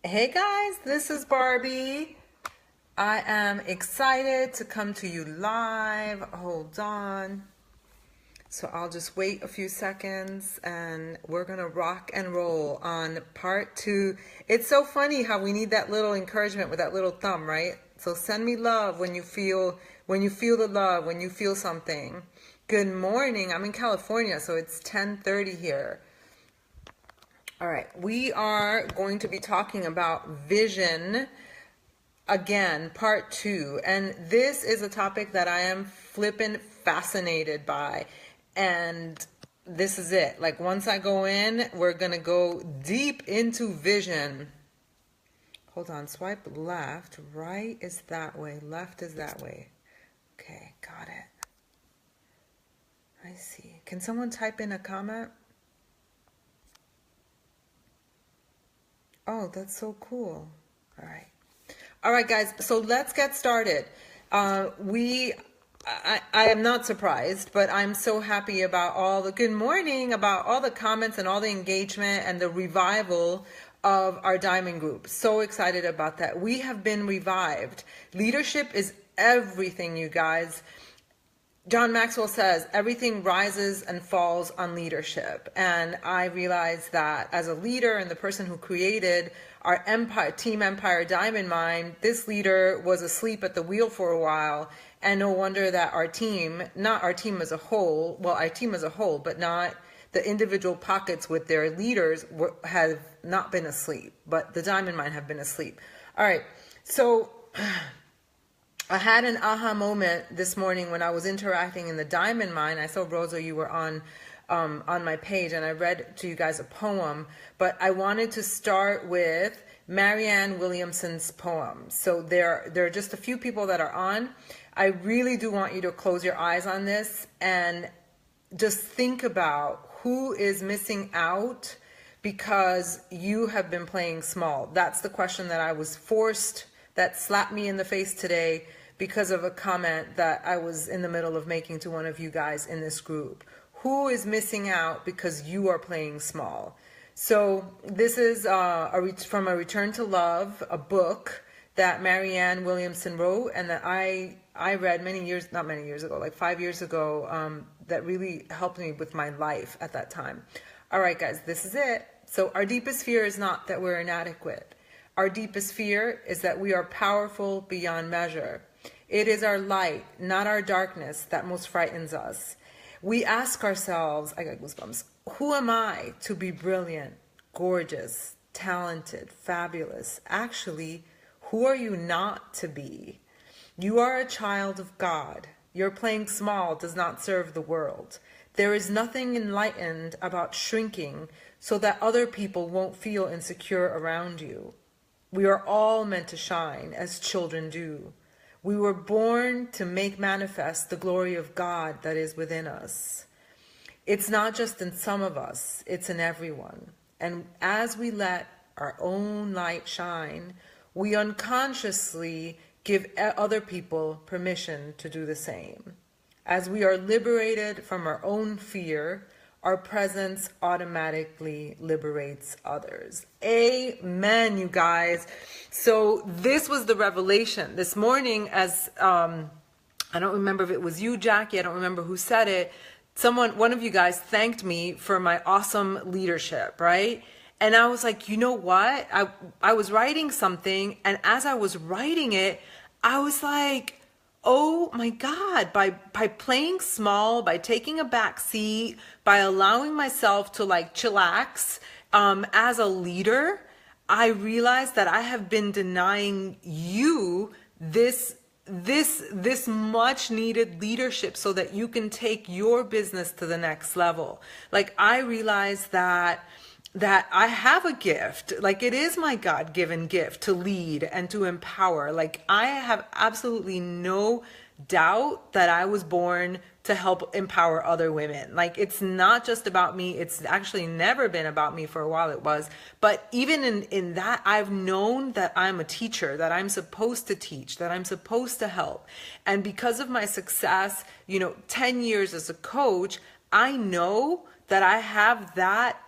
Hey guys, this is Barbie. I am excited to come to you live. Hold on. So I'll just wait a few seconds and we're going to rock and roll on part 2. It's so funny how we need that little encouragement with that little thumb, right? So send me love when you feel the love, when you feel something. Good morning. I'm in California, so it's 10:30 here. All right, we are going to be talking about vision again, part 2. And this is a topic that I am flippin' fascinated by. And this is it. Like, once I go in, we're going to go deep into vision. Hold on, swipe left. Right is that way. Left is that way. Okay, got it. I see. Can someone type in a comment? Oh, that's so cool. All right. All right, guys. So let's get started. I am not surprised, but I'm so happy about all the good morning, about all the comments and all the engagement and the revival of our Diamond Group. So excited about that. We have been revived. Leadership is everything, you guys. John Maxwell says everything rises and falls on leadership. And I realized that as a leader and the person who created our empire, Team Empire Diamond Mine, this leader was asleep at the wheel for a while. And no wonder that our team, not our team as a whole, well, our team as a whole, but not the individual pockets with their leaders have not been asleep, but the Diamond Mine have been asleep. All right. So I had an aha moment this morning when I was interacting in the Diamond Mine. I saw, Rosa, you were on my page, and I read to you guys a poem, but I wanted to start with Marianne Williamson's poem. So there are just a few people that are on. I really do want you to close your eyes on this and just think about who is missing out because you have been playing small. That's the question that I was forced, that slapped me in the face today because of a comment that I was in the middle of making to one of you guys in this group. Who is missing out because you are playing small? So this is from A Return to Love, a book that Marianne Williamson wrote and that I read not many years ago, like 5 years ago, that really helped me with my life at that time. All right, guys, this is it. So our deepest fear is not that we're inadequate. Our deepest fear is that we are powerful beyond measure. It is our light, not our darkness, that most frightens us. We ask ourselves, I got goosebumps, who am I to be brilliant, gorgeous, talented, fabulous? Actually, who are you not to be? You are a child of God. Your playing small does not serve the world. There is nothing enlightened about shrinking so that other people won't feel insecure around you. We are all meant to shine as children do. We were born to make manifest the glory of God that is within us. It's not just in some of us, it's in everyone. And as we let our own light shine, we unconsciously give other people permission to do the same. As we are liberated from our own fear, our presence automatically liberates others. Amen, you guys. So this was the revelation this morning as, I don't remember if it was you, Jackie, I don't remember who said it. One of you guys thanked me for my awesome leadership, right? And I was like, you know what? I was writing something, and as I was writing it, I was like, oh my God, by playing small, by taking a back seat, by allowing myself to like chillax, as a leader, I realized that I have been denying you this much needed leadership so that you can take your business to the next level. Like, I realized that I have a gift, like it is my God-given gift to lead and to empower. Like, I have absolutely no doubt that I was born to help empower other women. Like, it's not just about me. It's actually never been about me. For a while it was. But even in that, I've known that I'm a teacher, that I'm supposed to teach, that I'm supposed to help. And because of my success, 10 years as a coach, I know that I have that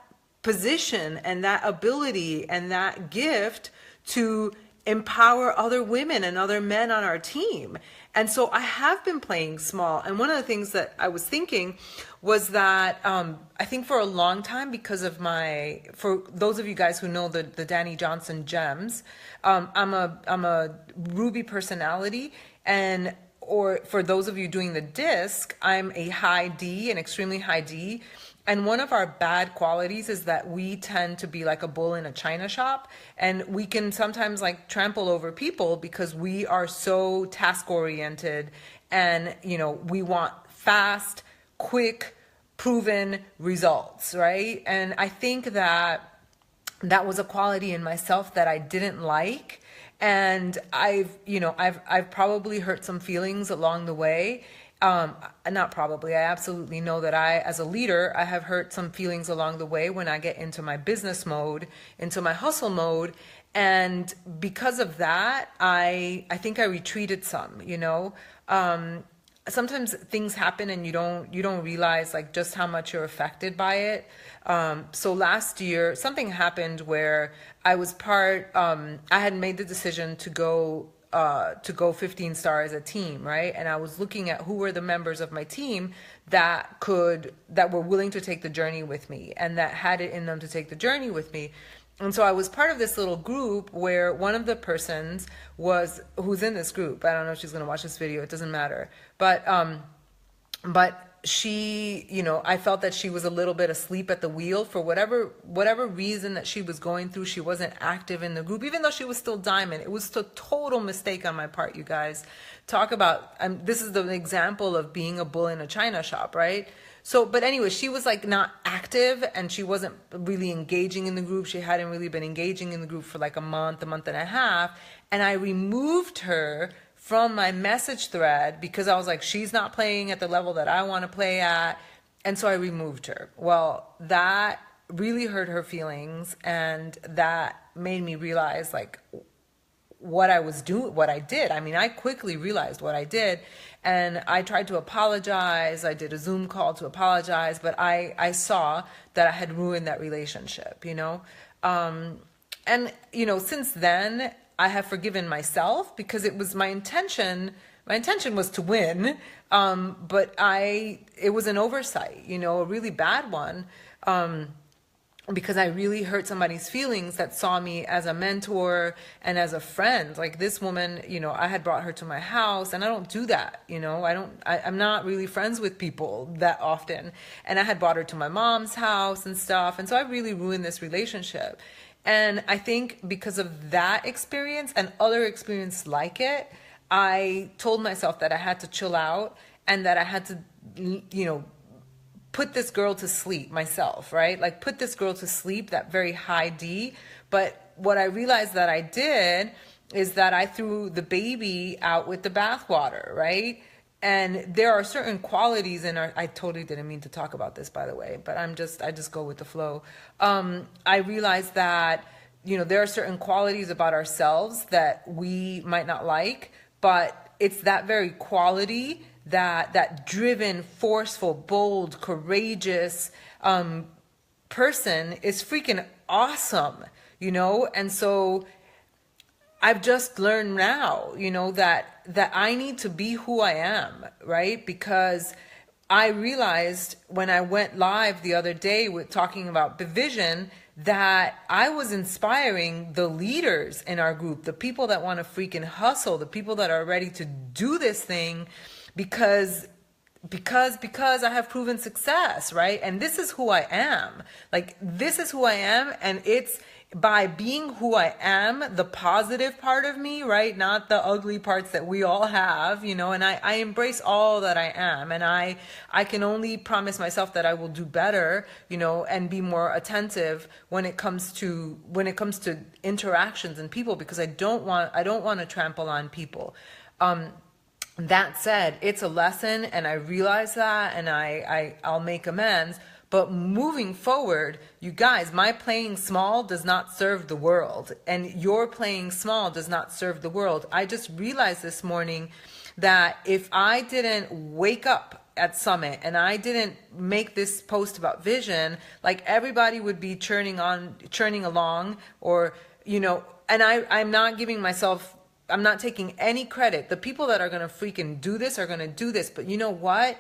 position and that ability and that gift to empower other women and other men on our team. And so I have been playing small. And one of the things that I was thinking was that I think for a long time, because of for those of you guys who know the Danny Johnson gems, I'm a Ruby personality, or for those of you doing the disc, I'm a high D, an extremely high D. And one of our bad qualities is that we tend to be like a bull in a china shop, and we can sometimes like trample over people because we are so task oriented, and we want fast, quick, proven results, right? And I think that was a quality in myself that I didn't like. And I've probably hurt some feelings along the way. Not probably, I absolutely know that as a leader, I have hurt some feelings along the way when I get into my business mode, into my hustle mode. And because of that, I think I retreated some, sometimes things happen and you don't realize like just how much you're affected by it. So last year, something happened where I was I had made the decision to go 15 star as a team, right? And I was looking at who were the members of my team that were willing to take the journey with me and that had it in them to take the journey with me. And so I was part of this little group where one of the persons who's in this group. I don't know if she's going to watch this video. It doesn't matter. But she, I felt that she was a little bit asleep at the wheel for whatever reason that she was going through. She wasn't active in the group, even though she was still diamond. It was a total mistake on my part, you guys. Talk about, this is the example of being a bull in a china shop, right? So, but anyway, she was like not active and she wasn't really engaging in the group. She hadn't really been engaging in the group for like a month and a half. And I removed her from my message thread because I was like, she's not playing at the level that I want to play at. And so I removed her. Well, that really hurt her feelings. And that made me realize like what I did. I mean, I quickly realized what I did. And I tried to apologize. I did a Zoom call to apologize, but I saw that I had ruined that relationship, And, since then, I have forgiven myself because it was my intention was to win, but it was an oversight, a really bad one, because I really hurt somebody's feelings that saw me as a mentor and as a friend. Like this woman, I had brought her to my house, and I don't do that, I'm not really friends with people that often. And I had brought her to my mom's house and stuff. And so I really ruined this relationship. And I think because of that experience and other experience like it, I told myself that I had to chill out and that I had to, put this girl to sleep myself, right? Like put this girl to sleep, that very high D. But what I realized that I did is that I threw the baby out with the bathwater, right? And there are certain qualities I totally didn't mean to talk about this, by the way, but I just go with the flow. I realized that, there are certain qualities about ourselves that we might not like, but it's that very quality, that driven, forceful, bold, courageous person is freaking awesome, And so I've just learned now, that I need to be who I am, right? Because I realized when I went live the other day with talking about the vision that I was inspiring the leaders in our group, the people that want to freaking hustle, the people that are ready to do this thing because I have proven success, right? And this is who I am. Like, this is who I am, and it's by being who I am, the positive part of me, right? Not the ugly parts that we all have, and I embrace all that I am. And I can only promise myself that I will do better, and be more attentive when it comes to interactions and people, because I don't want to trample on people. That said, it's a lesson, and I realize that, and I'll make amends. But moving forward, you guys, my playing small does not serve the world, and your playing small does not serve the world. I just realized this morning that if I didn't wake up at Summit and I didn't make this post about vision, like everybody would be churning along, or, you know, and I'm not giving myself, I'm not taking any credit. The people that are going to freaking do this are going to do this. But you know what?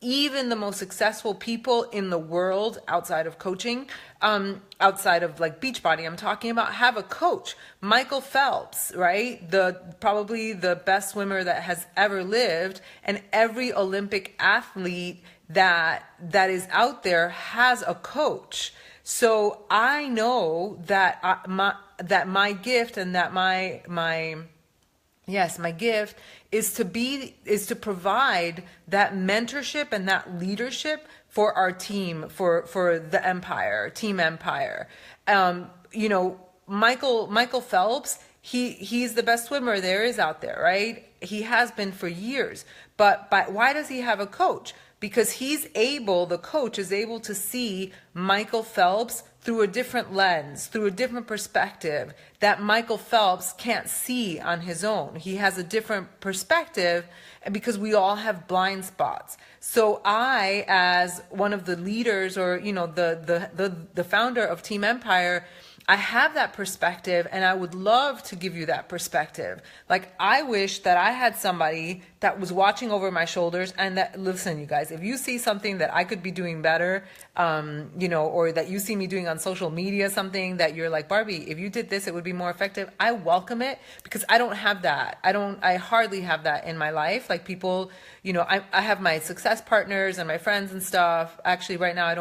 Even the most successful people in the world outside of coaching, outside of like Beachbody, I'm talking about, have a coach. Michael Phelps, right? Probably the best swimmer that has ever lived, and every Olympic athlete that is out there has a coach. So I know that my gift, and that my gift is to provide that mentorship and that leadership for our team, for the Empire, Team Empire. You know, Michael Phelps, he's the best swimmer there is out there, right? He has been for years. But why does he have a coach? Because the coach is able to see Michael Phelps through a different lens, through a different perspective that Michael Phelps can't see on his own. He has a different perspective, and because we all have blind spots. So I, as one of the leaders, or, you know, the founder of Team Empire, I have that perspective, and I would love to give you that perspective. Like, I wish that I had somebody that was watching over my shoulders, and that, listen, you guys, if you see something that I could be doing better, you know, or that you see me doing on social media, something that you're like, Barbie, if you did this, it would be more effective. I welcome it, because I don't have that. I hardly have that in my life. Like, people, you know, I have my success partners and my friends and stuff. Actually, right now, I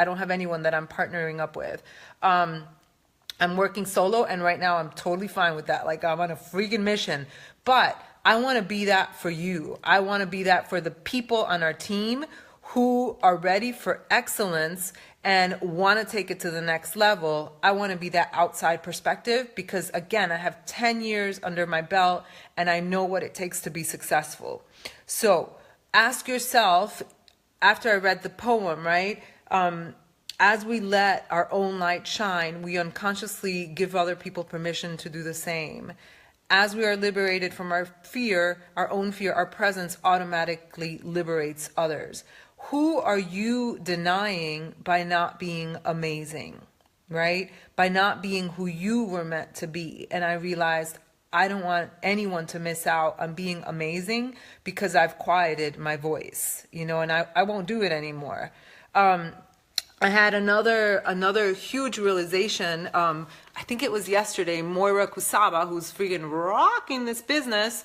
don't have anyone that I'm partnering up with. I'm working solo, and right now I'm totally fine with that. Like, I'm on a freaking mission, but I want to be that for you. I want to be that for the people on our team who are ready for excellence and want to take it to the next level. I want to be that outside perspective, because again, I have 10 years under my belt and I know what it takes to be successful. So ask yourself, after I read the poem, right? As we let our own light shine, we unconsciously give other people permission to do the same. As we are liberated from our own fear, our presence automatically liberates others. Who are you denying by not being amazing, right? By not being who you were meant to be. And I realized I don't want anyone to miss out on being amazing, because I've quieted my voice, you know, and I won't do it anymore. I had another huge realization. I think it was yesterday. Moira Kusaba, who's freaking rocking this business,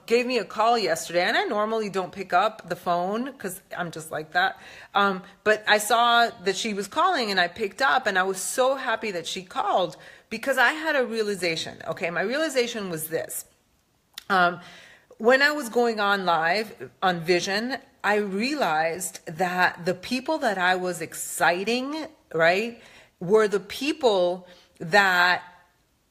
gave me a call yesterday, and I normally don't pick up the phone because I'm just like that. But I saw that she was calling, and I picked up, and I was so happy that she called, because I had a realization. Okay, my realization was this. When I was going on live on Vision, I realized that the people that I was exciting, right, were the people that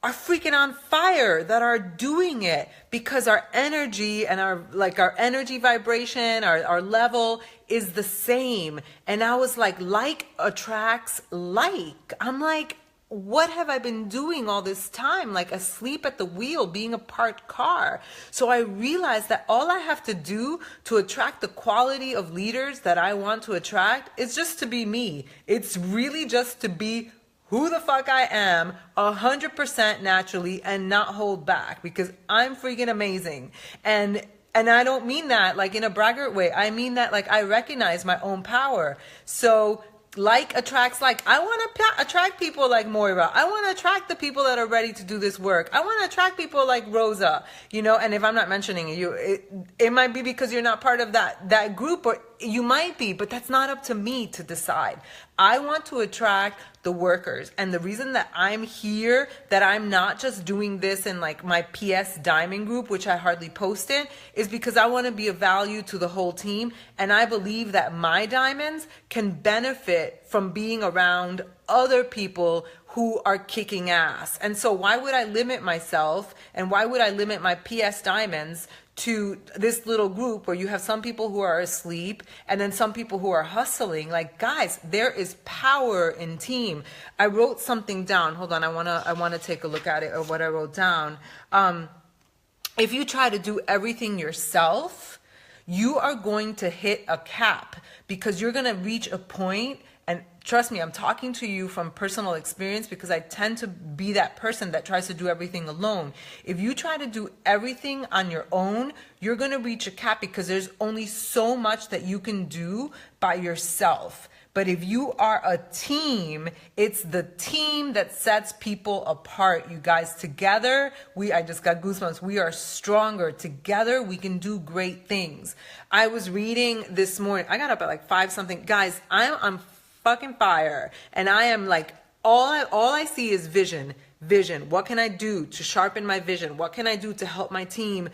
are freaking on fire, that are doing it, because our energy and our energy vibration, our level is the same. And I was like attracts like. I'm like, what have I been doing all this time? Like, asleep at the wheel, being a parked car. So I realized that all I have to do to attract the quality of leaders that I want to attract is just to be me. It's really just to be who the fuck I am, 100% naturally, and not hold back, because I'm freaking amazing. And I don't mean that like in a braggart way. I mean that like I recognize my own power. So like attracts like. I want to attract people like Moira. I want to attract the people that are ready to do this work. I want to attract people like Rosa, you know. And if I'm not mentioning you, it might be because you're not part of that group, or you might be, but that's not up to me to decide. I want to attract the workers. And the reason that I'm here, that I'm not just doing this in like my PS Diamond group, which I hardly post in, is because I want to be of value to the whole team. And I believe that my diamonds can benefit from being around other people who are kicking ass. And so why would I limit myself, and why would I limit my PS Diamonds to this little group where you have some people who are asleep and then some people who are hustling? Like, guys, there is power in team. I wrote something down. Hold on, I wanna take a look at it, or what I wrote down. If you try to do everything yourself, you are going to hit a cap, because you're going to reach a point. And trust me, I'm talking to you from personal experience, because I tend to be that person that tries to do everything alone. If you try to do everything on your own, you're going to reach a cap, because there's only so much that you can do by yourself. But if you are a team, it's the team that sets people apart. You guys, together, I just got goosebumps. We are stronger. Together, we can do great things. I was reading this morning. I got up at like 5 something. Guys, I'm fucking fire. And I am like, all I see is vision. What can I do to sharpen my vision? What can I do to help my team,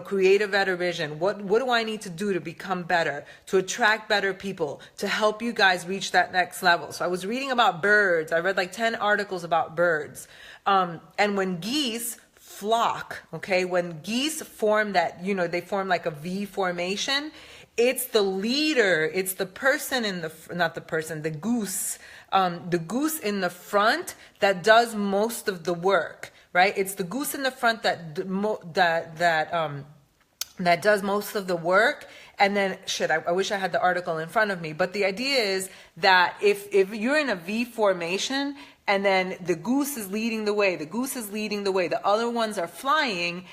create a better vision? What do I need to do to become better, to attract better people, to help you guys reach that next level? So I was reading about birds. I read like 10 articles about birds. And when geese flock, okay, when geese form that, they form like a V formation, it's the leader, it's the person the goose in the front that does most of the work, right? It's the goose in the front that does most of the work. And then, I wish I had the article in front of me, but the idea is that if you're in a V formation and then the goose is leading the way, the other ones are flying,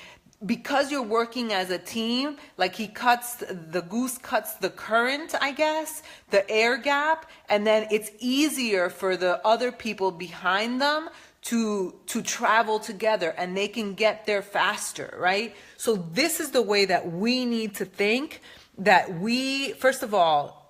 because you're working as a team, like the goose cuts the current, I guess, the air gap, and then it's easier for the other people behind them to travel together, and they can get there faster, right? So this is the way that we need to think, that first of all,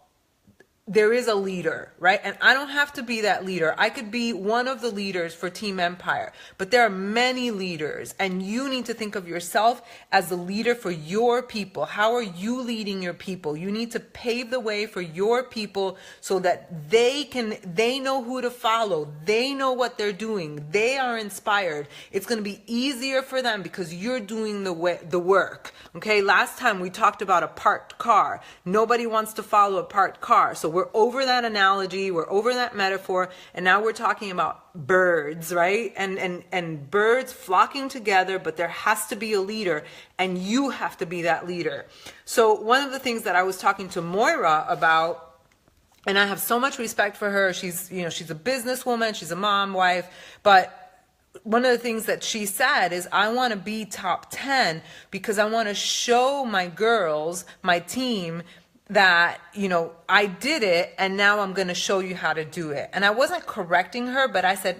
there is a leader, right? And I don't have to be that leader. I could be one of the leaders for Team Empire, but there are many leaders, and you need to think of yourself as the leader for your people. How are you leading your people? You need to pave the way for your people so that they know who to follow. They know what they're doing. They are inspired. It's going to be easier for them because you're doing the work. Okay. Last time we talked about a parked car. Nobody wants to follow a parked car. So we're over that analogy, we're over that metaphor, and now we're talking about birds, right? And birds flocking together, but there has to be a leader, and you have to be that leader. So one of the things that I was talking to Moira about, and I have so much respect for her, she's a businesswoman, she's a mom, wife, but one of the things that she said is, I want to be top 10 because I want to show my girls, my team, that, I did it, and now I'm going to show you how to do it. And I wasn't correcting her, but I said,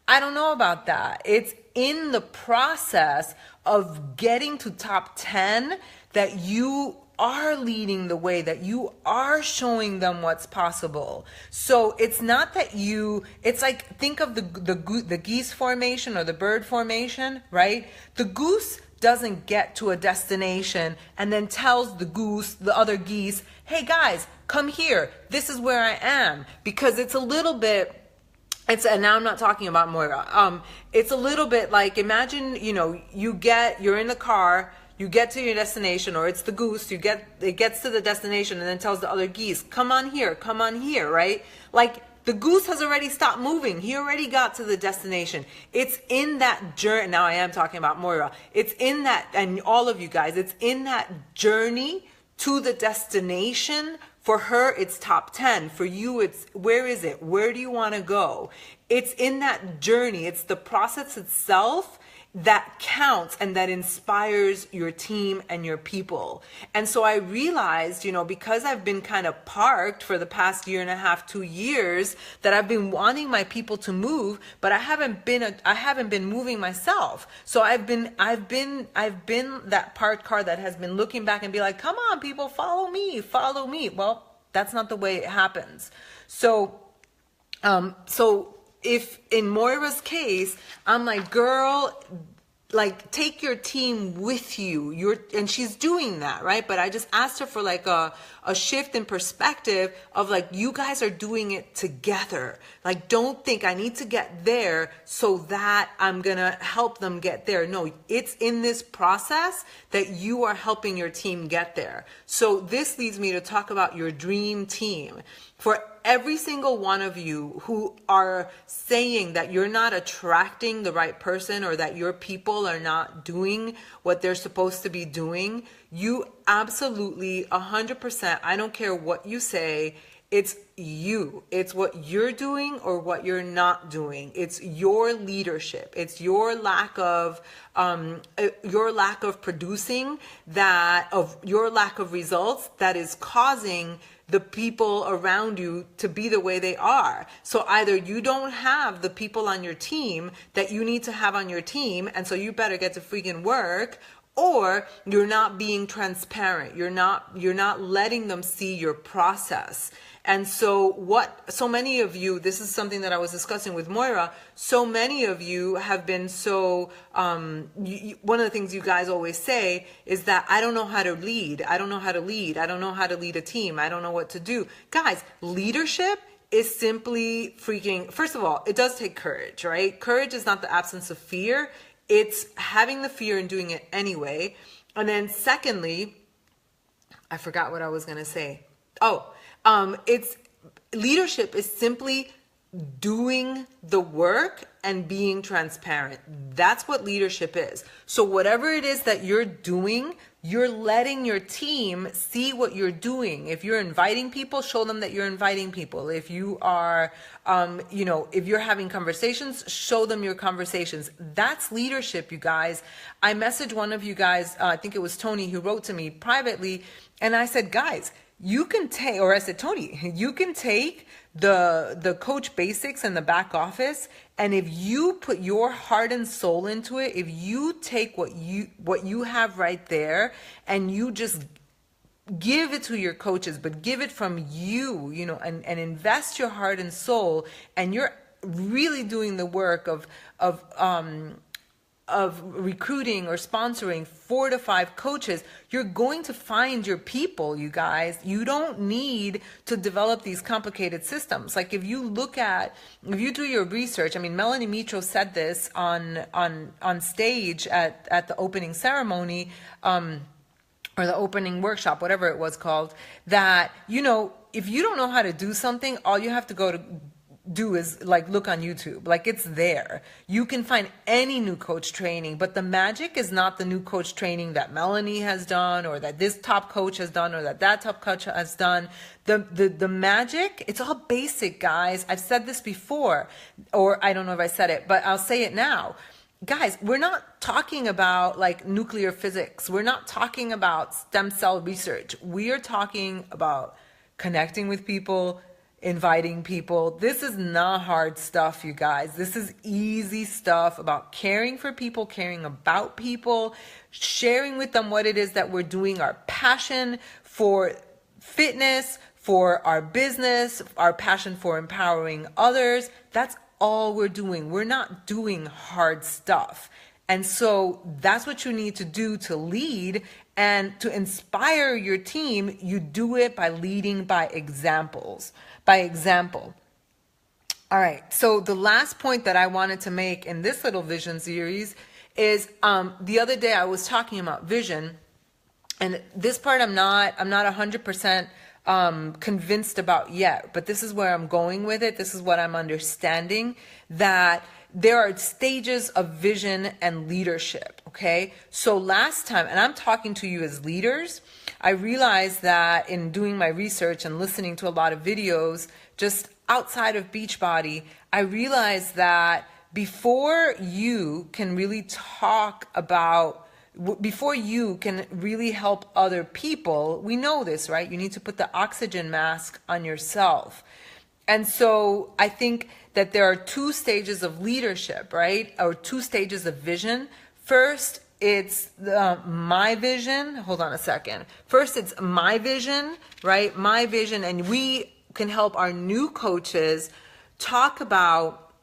I don't know about that. It's in the process of getting to top 10 that you are leading the way, that you are showing them what's possible. So it's not that it's like, think of the geese formation or the bird formation, right? The goose doesn't get to a destination and then tells the other geese, hey guys, come here. This is where I am. Because it's a little bit, and now I'm not talking about Moira. It's a little bit like, imagine, you're in the car, you get to your destination, or it's the goose, it gets to the destination and then tells the other geese, come on here, right? Like, the goose has already stopped moving. He already got to the destination. It's in that journey. Now I am talking about Moira. It's in that, and all of you guys, it's in that journey to the destination. For her, it's top 10. For you, it's, where is it? Where do you want to go? It's in that journey. It's the process itself that counts and that inspires your team and your people. And so I realized, because I've been kind of parked for the past 1.5, 2 years, that I've been wanting my people to move, but I haven't been moving myself. So I've been that parked car that has been looking back and be like, come on, people, follow me. Well, that's not the way it happens. So if in Moira's case, I'm like, girl, like, take your team with you. And she's doing that, right? But I just asked her for like a shift in perspective of like, you guys are doing it together. Like, don't think I need to get there so that I'm going to help them get there. No, it's in this process that you are helping your team get there. So this leads me to talk about your dream team. For every single one of you who are saying that you're not attracting the right person or that your people are not doing what they're supposed to be doing, you absolutely 100%, I don't care what you say, it's you. It's what you're doing or what you're not doing. It's your leadership. It's your lack of producing that, of your lack of results that is causing the people around you to be the way they are. So either you don't have the people on your team that you need to have on your team, and so you better get to freaking work, or you're not being transparent. You're not letting them see your process. And so so many of you, this is something that I was discussing with Moira, so many of you have been so, one of the things you guys always say is that I don't know how to lead. I don't know how to lead. I don't know how to lead a team. I don't know what to do. Guys, leadership is simply freaking, first of all, it does take courage, right? Courage is not the absence of fear. It's having the fear and doing it anyway. And then secondly, I forgot what I was going to say. It's leadership is simply doing the work and being transparent. That's what leadership is. So whatever it is that you're doing, you're letting your team see what you're doing. If you're inviting people, show them that you're inviting people. If you are, if you're having conversations, show them your conversations. That's leadership, you guys. I messaged one of you guys, I think it was Tony, who wrote to me privately, and I said, guys, you can take, or I said, Tony, you can take the coach basics and the back office, and if you put your heart and soul into it, if you take what you have right there and you just give it to your coaches, but give it from you, and invest your heart and soul, and you're really doing the work of recruiting or sponsoring 4 to 5 coaches, you're going to find your people, you guys. You don't need to develop these complicated systems. Like if you do your research, I mean, Melanie Mitro said this on stage at the opening ceremony, or the opening workshop, whatever it was called, that, if you don't know how to do something, all you have to do is like look on YouTube. Like it's there. You can find any new coach training, but the magic is not the new coach training that Melanie has done, or that this top coach has done, or that top coach has done. The magic, it's all basic, guys. I've said this before, or I don't know if I said it, but I'll say it now. Guys, we're not talking about like nuclear physics. We're not talking about stem cell research. We are talking about connecting with people, inviting people. This is not hard stuff, you guys. This is easy stuff about caring for people, caring about people, sharing with them what it is that we're doing, our passion for fitness, for our business, our passion for empowering others. That's all we're doing. We're not doing hard stuff. And so that's what you need to do to lead and to inspire your team. You do it by leading by example. All right. So the last point that I wanted to make in this little vision series is the other day I was talking about vision, and this part I'm not 100% convinced about yet, but this is where I'm going with it. This is what I'm understanding, that there are stages of vision and leadership. Okay. So last time, and I'm talking to you as leaders, I realized that in doing my research and listening to a lot of videos just outside of Beachbody, I realized that before you can really help other people, we know this, right? You need to put the oxygen mask on yourself. And so I think that there are 2 stages of leadership, right? Or 2 stages of vision. First, it's my vision. Hold on a second. First, it's my vision, right? My vision. And we can help our new coaches talk about,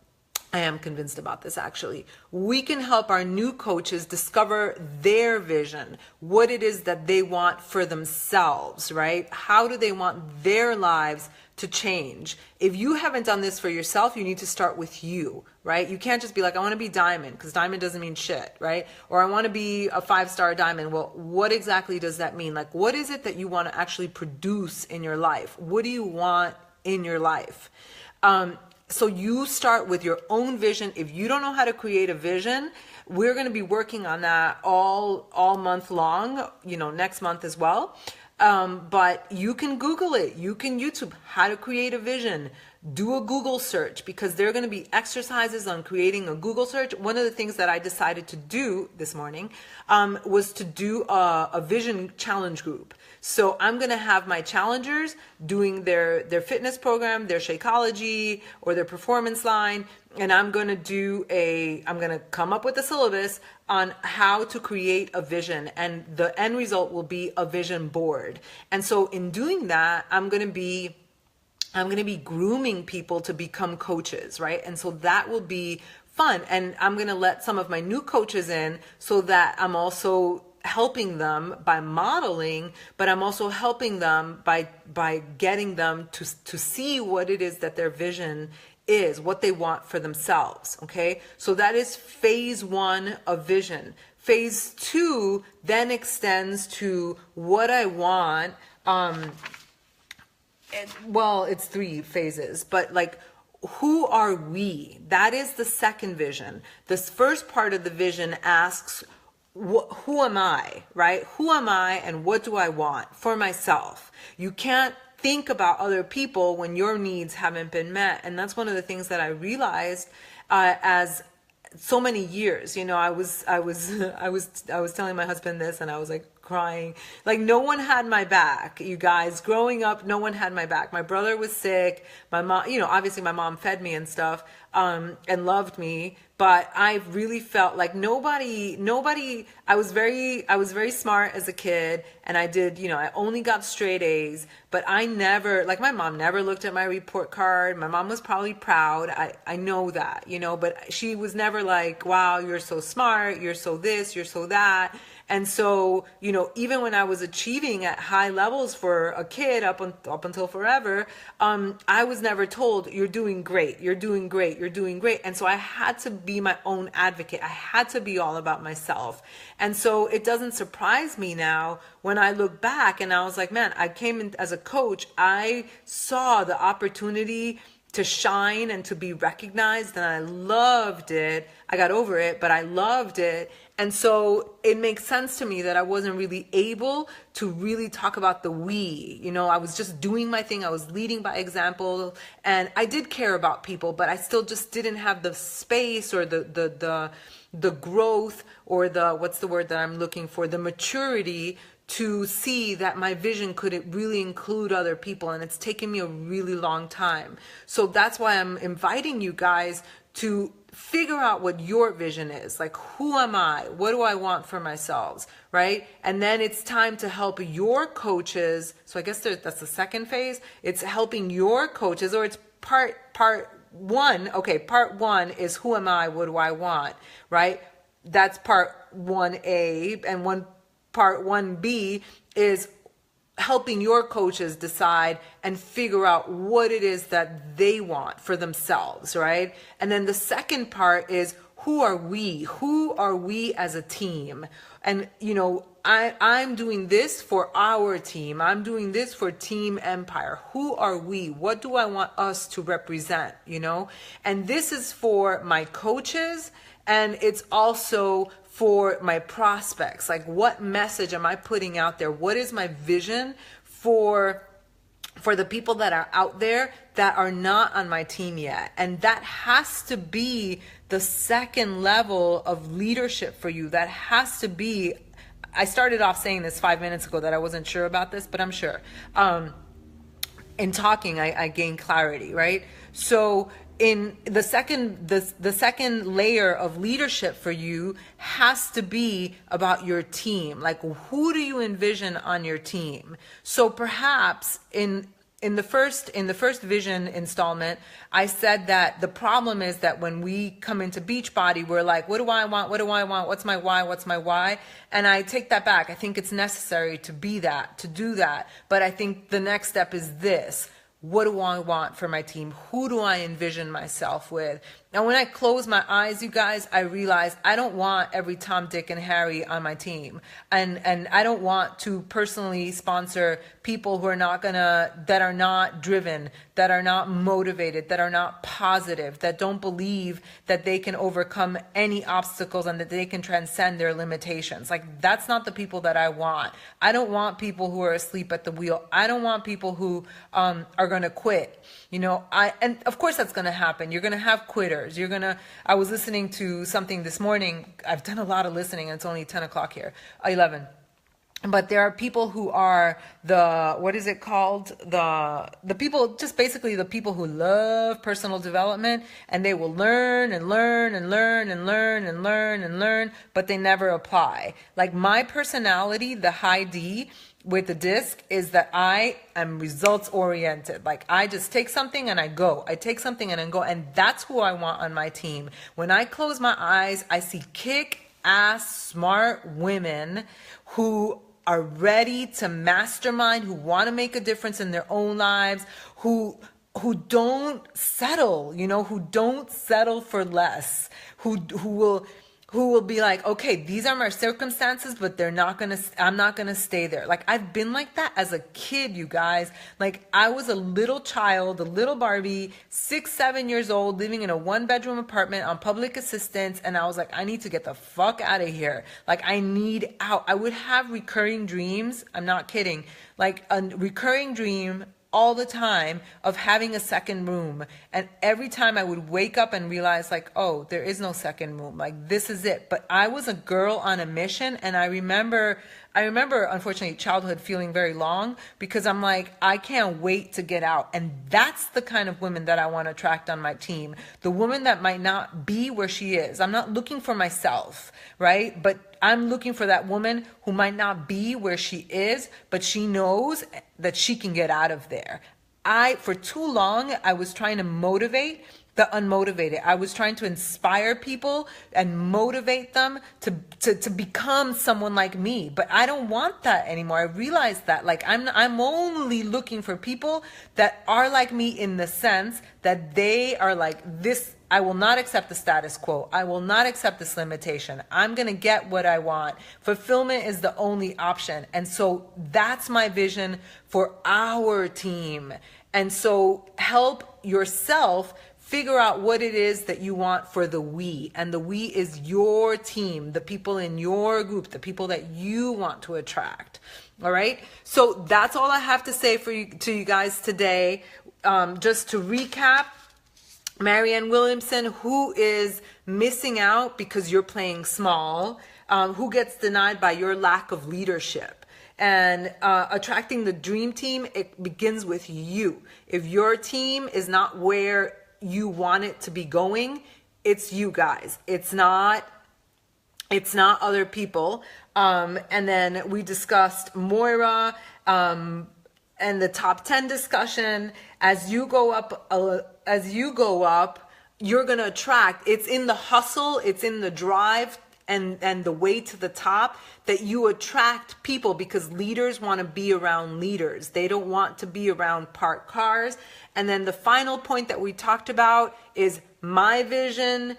I am convinced about this actually. We can help our new coaches discover their vision, what it is that they want for themselves, right? How do they want their lives to change? If you haven't done this for yourself, you need to start with you, right? You can't just be like, I want to be diamond, because diamond doesn't mean shit, right? Or I want to be a 5-star diamond. Well, what exactly does that mean? Like, what is it that you want to actually produce in your life? What do you want in your life. So you start with your own vision. If you don't know how to create a vision, we're going to be working on that all month long, next month as well. But you can Google it. You can YouTube how to create a vision. Do a Google search, because there are going to be exercises on creating a Google search. One of the things that I decided to do this morning was to do a vision challenge group. So I'm going to have my challengers doing their fitness program, their Shakeology or their performance line. And I'm going to come up with a syllabus on how to create a vision, and the end result will be a vision board. And so in doing that, I'm going to be grooming people to become coaches, right? And so that will be fun. And I'm going to let some of my new coaches in, so that I'm also helping them by modeling, but I'm also helping them by getting them to see what it is that their vision is, what they want for themselves. Okay. So that is phase 1 of vision. Phase 2 then extends to what I want. Well, it's 3 phases, but like, who are we? That is the second vision. This first part of the vision asks, who am I, right? Who am I and what do I want for myself? You can't think about other people when your needs haven't been met. And that's one of the things that I realized as so many years. I was telling my husband this, and I was like crying. Like, no one had my back, you guys. Growing up, no one had my back. My brother was sick. My mom, obviously my mom fed me and stuff, and loved me. But I really felt like nobody, I was very smart as a kid, and I did, I only got straight A's, but I never, like, my mom never looked at my report card. My mom was probably proud. I know that, but she was never like, wow, you're so smart. You're so this, you're so that. And so, even when I was achieving at high levels for a kid up until forever, I was never told, you're doing great, you're doing great, you're doing great. And so I had to be my own advocate. I had to be all about myself. And so it doesn't surprise me now when I look back, and I was like, man, I came in as a coach. I saw the opportunity to shine and to be recognized, and I loved it. I got over it, but I loved it. And so it makes sense to me that I wasn't really able to really talk about the we. I was just doing my thing. I was leading by example, and I did care about people, but I still just didn't have the space or the growth, or what's the word that I'm looking for, the maturity to see that my vision could really include other people. And it's taken me a really long time. So that's why I'm inviting you guys to figure out what your vision is. Like, who am I? What do I want for myself? Right? And then it's time to help your coaches. So I guess that's the second phase. It's helping your coaches, or it's part 1. Okay. Part 1 is who am I? What do I want? Right? That's part 1A, and part 1B is helping your coaches decide and figure out what it is that they want for themselves, right? And then the second part is, who are we? Who are we as a team? And, I'm doing this for our team. I'm doing this for Team Empire. Who are we? What do I want us to represent, And this is for my coaches, and it's also for my prospects. Like, what message am I putting out there? What is my vision for the people that are out there that are not on my team yet? And that has to be the second level of leadership for you. That has to be, I started off saying this 5 minutes ago that I wasn't sure about this, but I'm sure. In talking, I gained clarity, right? So in the second layer of leadership for you has to be about your team. Like, who do you envision on your team? So perhaps in the first vision installment, I said that the problem is that when we come into Beachbody, we're like, what do I want? What do I want? What's my why? What's my why? And I take that back. I think it's necessary to do that. But I think the next step is this. What do I want for my team? Who do I envision myself with? And when I close my eyes, you guys, I realize I don't want every Tom, Dick, and Harry on my team. And I don't want to personally sponsor people who are that are not driven, that are not motivated, that are not positive, that don't believe that they can overcome any obstacles and that they can transcend their limitations. Like, that's not the people that I want. I don't want people who are asleep at the wheel. I don't want people who are going to quit. And of course that's going to happen. You're going to have quitters. I was listening to something this morning. I've done a lot of listening, and it's only 10 o'clock here, 11. But there are people who are what is it called? The people, just basically the people who love personal development, and they will learn and learn and learn and learn and learn and learn, but they never apply. Like, my personality, the high D, with the disc, is that I am results oriented. Like, I just take something and I go. I take something and I go. And that's who I want on my team. When I close my eyes, I see kick-ass smart women who are ready to mastermind, who want to make a difference in their own lives, who don't settle, who don't settle for less, who will be like, okay, these are my circumstances, but I'm not going to stay there. Like, I've been like that as a kid, you guys. Like, I was a little child, a little Barbie, 6, 7 years old, living in a 1-bedroom apartment on public assistance. And I was like, I need to get the fuck out of here. Like, I need out. I would have recurring dreams. I'm not kidding. Like, a recurring dream all the time of having a second room. And every time I would wake up and realize, like, oh, there is no second room. Like, this is it. But I was a girl on a mission. And I remember, unfortunately, childhood feeling very long, because I'm like, I can't wait to get out. And that's the kind of women that I want to attract on my team. The woman that might not be where she is. I'm not looking for myself, right? But I'm looking for that woman who might not be where she is, but she knows that she can get out of there. For too long, I was trying to motivate the unmotivated. I was trying to inspire people and motivate them to become someone like me. But I don't want that anymore. I realized that, like, I'm only looking for people that are like me, in the sense that they are like this. I will not accept the status quo. I will not accept this limitation. I'm going to get what I want. Fulfillment is the only option. And so that's my vision for our team. And so help yourself figure out what it is that you want for the we. And the we is your team, the people in your group, the people that you want to attract. All right. So that's all I have to say to you guys today. Just to recap, Marianne Williamson, who is missing out because you're playing small, who gets denied by your lack of leadership. And attracting the dream team, it begins with you. If your team is not where you want it to be going, it's you guys. It's not other people. And then we discussed Moira, and the top 10 discussion. As you go up, you're going to attract. It's in the hustle, it's in the drive and the way to the top that you attract people, because leaders want to be around leaders. They don't want to be around parked cars. And then the final point that we talked about is my vision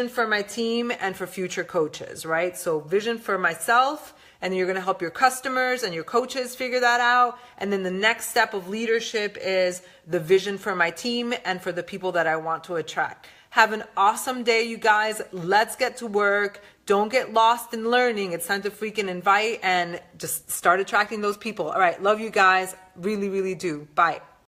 for my team and for future coaches, right? So vision for myself, and you're going to help your customers and your coaches figure that out. And then the next step of leadership is the vision for my team and for the people that I want to attract. Have an awesome day, you guys. Let's get to work. Don't get lost in learning. It's time to freaking invite and just start attracting those people. All right. Love you guys. Really, really do. Bye.